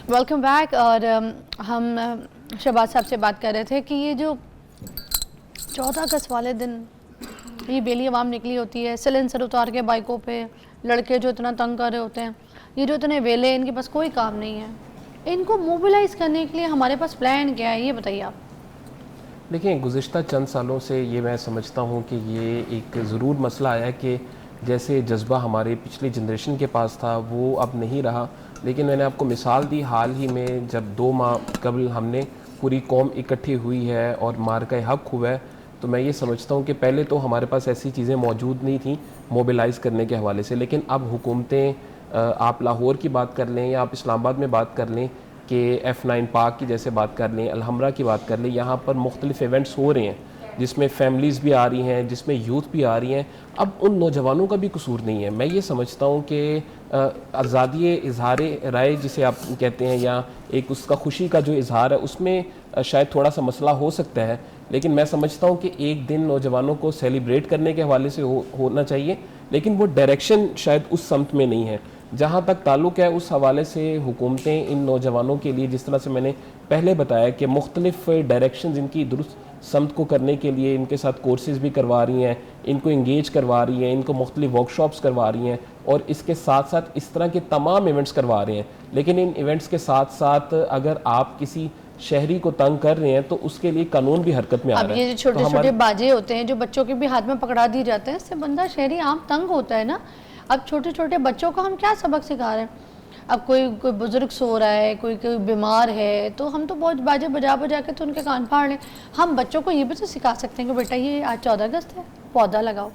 Welcome back. اور ہم شہباز صاحب سے بات کر رہے تھے کہ یہ جو 14 اگست والے دن یہ بیلی عوام نکلی ہوتی ہے سلنسر اتار کے بائکوں پہ, لڑکے جو اتنا تنگ کر رہے ہوتے ہیں, یہ جو اتنے ویلے ان کے پاس کوئی کام نہیں ہے, ان کو موبلائز کرنے کے لیے ہمارے پاس پلان کیا ہے, یہ بتائیے آپ. دیکھیں, گزشتہ چند سالوں سے یہ میں سمجھتا ہوں کہ یہ ایک ضرور مسئلہ آیا کہ جیسے جذبہ ہمارے پچھلی جنریشن کے پاس تھا وہ اب نہیں رہا. لیکن میں نے آپ کو مثال دی حال ہی میں, جب 2 ماہ قبل ہم نے پوری قوم اکٹھی ہوئی ہے اور مارکہ حق ہوا ہے, تو میں یہ سمجھتا ہوں کہ پہلے تو ہمارے پاس ایسی چیزیں موجود نہیں تھیں موبلائز کرنے کے حوالے سے. لیکن اب حکومتیں, آپ لاہور کی بات کر لیں یا آپ اسلام آباد میں بات کر لیں, کہ F9 پارک کی جیسے بات کر لیں, الحمرہ کی بات کر لیں, یہاں پر مختلف ایونٹس ہو رہے ہیں جس میں فیملیز بھی آ رہی ہیں, جس میں یوتھ بھی آ رہی ہیں. اب ان نوجوانوں کا بھی قصور نہیں ہے. میں یہ سمجھتا ہوں کہ آزادی اظہار رائے جسے آپ کہتے ہیں, یا ایک اس کا خوشی کا جو اظہار ہے, اس میں شاید تھوڑا سا مسئلہ ہو سکتا ہے. لیکن میں سمجھتا ہوں کہ ایک دن نوجوانوں کو سیلیبریٹ کرنے کے حوالے سے ہونا چاہیے, لیکن وہ ڈائریکشن شاید اس سمت میں نہیں ہے. جہاں تک تعلق ہے اس حوالے سے حکومتیں ان نوجوانوں کے لیے, جس طرح سے میں نے پہلے بتایا کہ مختلف ڈائریکشنز ان کی درست سمت کو کرنے کے لیے ان کے ساتھ کورسز بھی کروا رہی ہیں, ان کو انگیج کروا رہی ہیں, ان کو مختلف ورکشاپس کروا رہی ہیں, اور اس کے ساتھ ساتھ اس طرح کے تمام ایونٹس کروا رہے ہیں. لیکن ان ایونٹس کے ساتھ ساتھ اگر آپ کسی شہری کو تنگ کر رہے ہیں تو اس کے لیے قانون بھی حرکت میں آ رہا ہے. اب یہ چھوٹے چھوٹے باجے ہوتے ہیں جو بچوں کے بھی ہاتھ میں پکڑا دی جاتے ہیں, اس سے بندہ شہری عام تنگ ہوتا ہے نا. اب چھوٹے چھوٹے بچوں کو ہم کیا سبق سکھا رہے ہیں؟ اب کوئی بزرگ سو رہا ہے, کوئی بیمار ہے, تو ہم تو بہت باجے بجا بجا کے تو ان کے کان پھاڑ لیں. ہم بچوں کو یہ بھی تو سکھا سکتے ہیں کہ بیٹا یہ آج 14 اگست ہے, پودا لگاؤ,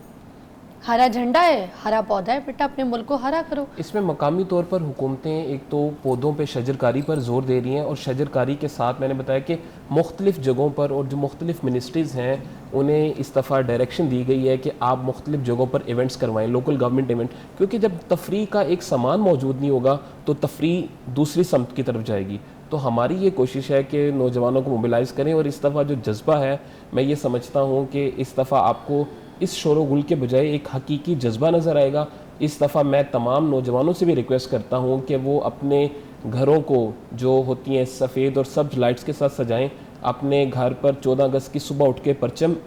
ہرا جھنڈا ہے, ہرا پودا ہے, بیٹا اپنے ملک کو ہرا کرو. اس میں مقامی طور پر حکومتیں ایک تو پودوں پہ شجرکاری پر زور دے رہی ہیں, اور شجرکاری کے ساتھ میں نے بتایا کہ مختلف جگہوں پر اور جو مختلف منسٹریز ہیں انہیں اس دفعہ ڈائریکشن دی گئی ہے کہ آپ مختلف جگہوں پر ایونٹس کروائیں, لوکل گورنمنٹ ایونٹ, کیونکہ جب تفریح کا ایک سامان موجود نہیں ہوگا تو تفریح دوسری سمت کی طرف جائے گی. تو ہماری یہ کوشش ہے کہ نوجوانوں کو موبلائز کریں, اور اس دفعہ جو جذبہ ہے میں یہ سمجھتا ہوں کہ اس دفعہ آپ کو اس شور و گل کے بجائے ایک حقیقی جذبہ نظر آئے گا. اس دفعہ میں تمام نوجوانوں سے بھی ریکویسٹ کرتا ہوں کہ وہ اپنے گھروں کو جو ہوتی ہیں سفید اور سبز لائٹس کے ساتھ سجائیں, اپنے گھر پر 14 اگست کی صبح اٹھ کے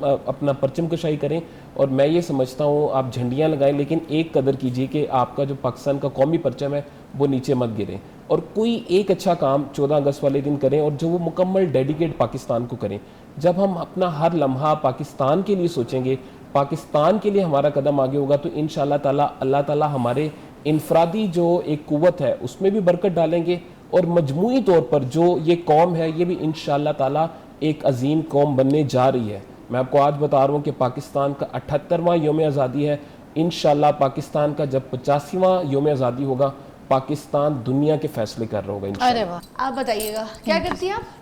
اپنا پرچم کشائی کریں, اور میں یہ سمجھتا ہوں آپ جھنڈیاں لگائیں, لیکن ایک قدر کیجیے کہ آپ کا جو پاکستان کا قومی پرچم ہے وہ نیچے مت گریں, اور کوئی ایک اچھا کام 14 اگست والے دن کریں, اور جو وہ مکمل ڈیڈیکیٹ پاکستان کو کریں. جب ہم اپنا ہر لمحہ پاکستان کے لیے سوچیں گے, پاکستان کے لیے ہمارا قدم آگے ہوگا, تو انشاءاللہ تعالی اللہ تعالی ہمارے انفرادی جو ایک قوت ہے اس میں بھی برکت ڈالیں گے, اور مجموعی طور پر جو یہ قوم ہے یہ بھی انشاءاللہ تعالی ایک عظیم قوم بننے جا رہی ہے. میں آپ کو آج بتا رہا ہوں کہ پاکستان کا 78واں یوم آزادی ہے. انشاءاللہ پاکستان کا جب 85واں یوم آزادی ہوگا, پاکستان دنیا کے فیصلے کر رہا ہوگا انشاءاللہ. ارے واہ, آپ بتائیے گا کیا کرتی ہیں آپ؟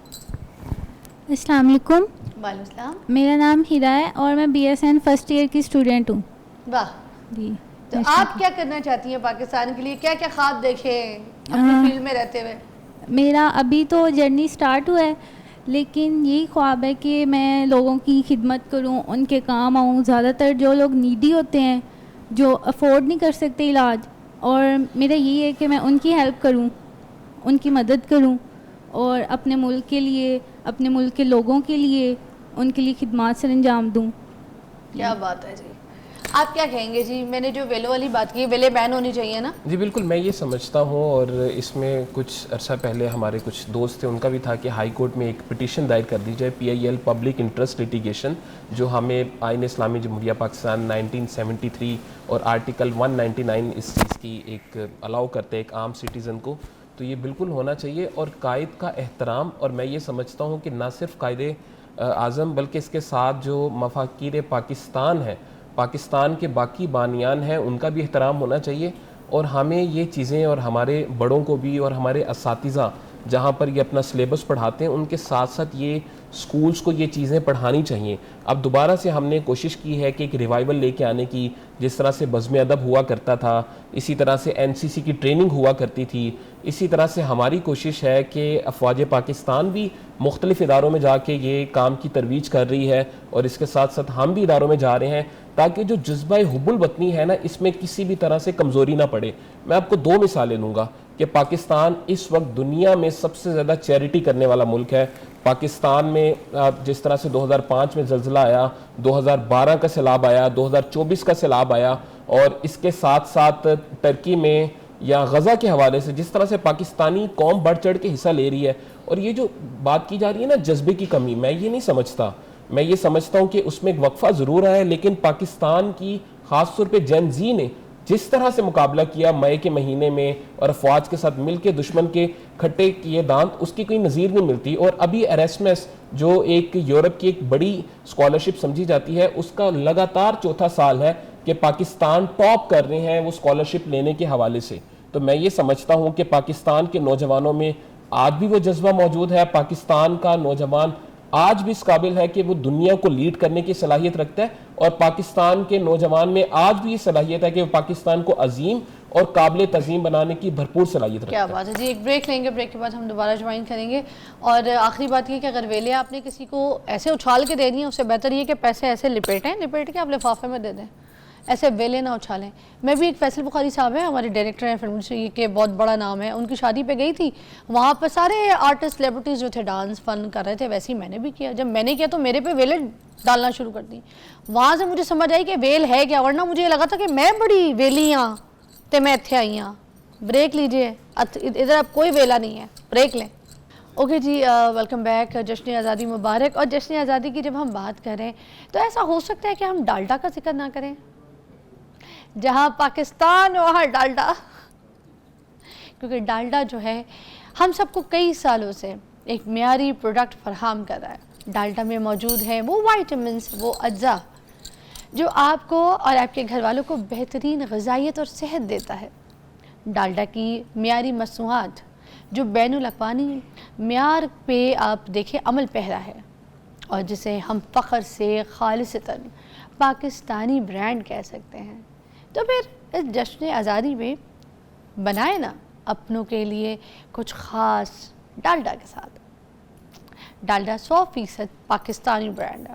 السلام علیکم. وعلیکم السلام. میرا نام ہیرا ہے اور میں BSN فرسٹ ایئر کی اسٹوڈنٹ ہوں. واہ جی. تو آپ کیا کرنا چاہتی ہیں پاکستان کے لیے, کیا کیا خواب دیکھیں اپنی فیلڈ میں رہتے ہوئے؟ میرا ابھی تو جرنی سٹارٹ ہوا ہے, لیکن یہی خواب ہے کہ میں لوگوں کی خدمت کروں, ان کے کام آؤں. زیادہ تر جو لوگ نیڈی ہوتے ہیں, جو افورڈ نہیں کر سکتے علاج, اور میرا یہی ہے کہ میں ان کی ہیلپ کروں, ان کی مدد کروں, اور اپنے ملک کے لیے, اپنے ملک کے لوگوں کے لیے ان کے لیے خدمات سر انجام دوں. کیا بات ہے جی. آپ کیا کہیں گے جی؟ میں نے جو ویلو والی بات کی, ویلے بین ہونی چاہیے نا؟ جی بالکل, میں یہ سمجھتا ہوں, اور اس میں کچھ عرصہ پہلے ہمارے کچھ دوست تھے, ان کا بھی تھا کہ ہائی کورٹ میں ایک پٹیشن دائر کر دی جائے, PIL پبلک انٹرسٹ لیٹیگیشن, جو ہمیں آئین اسلامی جمہوریہ پاکستان 1973 اور آرٹیکل 199 اس چیز کی ایک الاؤ کرتے ہیں ایک عام سٹیزن کو. تو یہ بالکل ہونا چاہیے, اور قائد کا احترام, اور میں یہ سمجھتا ہوں کہ نہ صرف قائد اعظم بلکہ اس کے ساتھ جو مفاکر پاکستان ہے, پاکستان کے باقی بانیان ہیں, ان کا بھی احترام ہونا چاہیے. اور ہمیں یہ چیزیں, اور ہمارے بڑوں کو بھی, اور ہمارے اساتذہ جہاں پر یہ اپنا سلیبس پڑھاتے ہیں ان کے ساتھ ساتھ یہ سکولز کو یہ چیزیں پڑھانی چاہیے. اب دوبارہ سے ہم نے کوشش کی ہے کہ ایک ریوائول لے کے آنے کی, جس طرح سے بزم ادب ہوا کرتا تھا, اسی طرح سے NCC کی ٹریننگ ہوا کرتی تھی, اسی طرح سے ہماری کوشش ہے کہ افواج پاکستان بھی مختلف اداروں میں جا کے یہ کام کی ترویج کر رہی ہے, اور اس کے ساتھ ساتھ ہم بھی اداروں میں جا رہے ہیں, تاکہ جو جذبہ حب الوطنی ہے نا, اس میں کسی بھی طرح سے کمزوری نہ پڑے. میں آپ کو 2 مثالیں لوں گا. کہ پاکستان اس وقت دنیا میں سب سے زیادہ چیریٹی کرنے والا ملک ہے. پاکستان میں جس طرح سے 2005 میں زلزلہ آیا, 2012 کا سیلاب آیا, 2024 کا سیلاب آیا, اور اس کے ساتھ ساتھ ترکی میں یا غزہ کے حوالے سے جس طرح سے پاکستانی قوم بڑھ چڑھ کے حصہ لے رہی ہے. اور یہ جو بات کی جا رہی ہے نا جذبے کی کمی, میں یہ نہیں سمجھتا. میں یہ سمجھتا ہوں کہ اس میں ایک وقفہ ضرور ہے, لیکن پاکستان کی خاص طور پہ جین زی نے جس طرح سے مقابلہ کیا مئی کے مہینے میں اور افواج کے ساتھ مل کے دشمن کے کھٹے کیے دانت, اس کی کوئی نظیر نہیں ملتی. اور ابھی ایراسمس جو ایک یورپ کی ایک بڑی اسکالرشپ سمجھی جاتی ہے, اس کا لگاتار چوتھا سال ہے کہ پاکستان ٹاپ کر رہے ہیں وہ اسکالرشپ لینے کے حوالے سے. تو میں یہ سمجھتا ہوں کہ پاکستان کے نوجوانوں میں آج بھی وہ جذبہ موجود ہے. پاکستان کا نوجوان آج بھی اس قابل ہے کہ وہ دنیا کو لیڈ کرنے کی صلاحیت رکھتا ہے, اور پاکستان کے نوجوان میں آج بھی یہ صلاحیت ہے کہ وہ پاکستان کو عظیم اور قابل تعظیم بنانے کی بھرپور صلاحیت رکھتا ہے. کیا بات ہے جی. ایک بریک لیں گے, بریک کے بعد ہم دوبارہ جوائن کریں گے. اور آخری بات یہ کہ اگر ویلے آپ نے کسی کو ایسے اچھال کے دے دی ہیں, اس سے بہتر یہ کہ پیسے ایسے لپیٹ کے آپ لفافے میں دے دیں, ایسے ویلے نہ اچھالیں. میں بھی ایک فیصل بخاری صاحب ہیں, ہمارے ڈائریکٹر ہیں فلم انڈسٹری کے, بہت بڑا نام ہے, ان کی شادی پہ گئی تھی, وہاں پہ سارے آرٹسٹ سیلیبریٹیز جو تھے ڈانس فن کر رہے تھے, ویسے ہی میں نے بھی کیا. جب میں نے کیا تو میرے پہ ویلے ڈالنا شروع کر دی. وہاں سے مجھے سمجھ آئی کہ ویل ہے کیا, ورنہ مجھے یہ لگا تھا کہ میں بڑی ویلی ہاں تے میں اتھے آئی ہاں. بریک لیجئے, ادھر اب کوئی ویلا نہیں ہے, بریک لیں. اوکے جی, ویلکم بیک. جشن آزادی مبارک. اور جشن آزادی کی جب ہم بات کریں تو ایسا ہو سکتا ہے کہ ہم ڈالڈا کا ذکر نہ کریں. جہاں پاکستان وہاں ڈالڈا, کیونکہ ڈالڈا جو ہے ہم سب کو کئی سالوں سے ایک معیاری پروڈکٹ فراہم کر رہا ہے. ڈالڈا میں موجود ہیں وہ وائٹامنس, وہ اجزاء جو آپ کو اور آپ کے گھر والوں کو بہترین غذائیت اور صحت دیتا ہے. ڈالڈا کی معیاری مصنوعات جو بین الاقوامی معیار پہ آپ دیکھیں عمل پیرا ہے, اور جسے ہم فخر سے خالصتاً پاکستانی برانڈ کہہ سکتے ہیں. تو پھر اس جشن آزادی میں بنائے نا اپنوں کے لیے کچھ خاص ڈالڈا کے ساتھ. ڈالڈا 100% پاکستانی برانڈ ہے,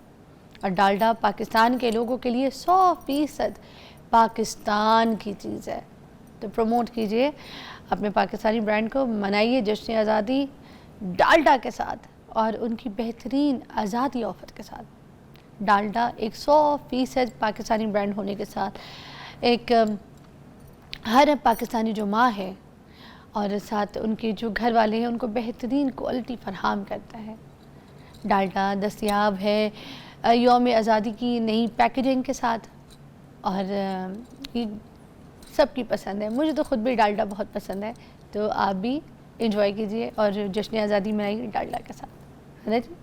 اور ڈالڈا پاکستان کے لوگوں کے لیے 100% پاکستان کی چیز ہے. تو پروموٹ کیجئے اپنے پاکستانی برانڈ کو, منائیے جشن آزادی ڈالڈا کے ساتھ اور ان کی بہترین آزادی آفر کے ساتھ. ڈالڈا ایک 100% پاکستانی برانڈ ہونے کے ساتھ ایک ہر پاکستانی جو ماں ہے اور ساتھ ان کے جو گھر والے ہیں ان کو بہترین کوالٹی فراہم کرتا ہے. ڈالڈا دستیاب ہے یوم آزادی کی نئی پیکیجنگ کے ساتھ, اور یہ سب کی پسند ہے. مجھے تو خود بھی ڈالڈا بہت پسند ہے, تو آپ بھی انجوائے کیجئے اور جشن آزادی منائیے ڈالڈا کے ساتھ, ہے نا جی.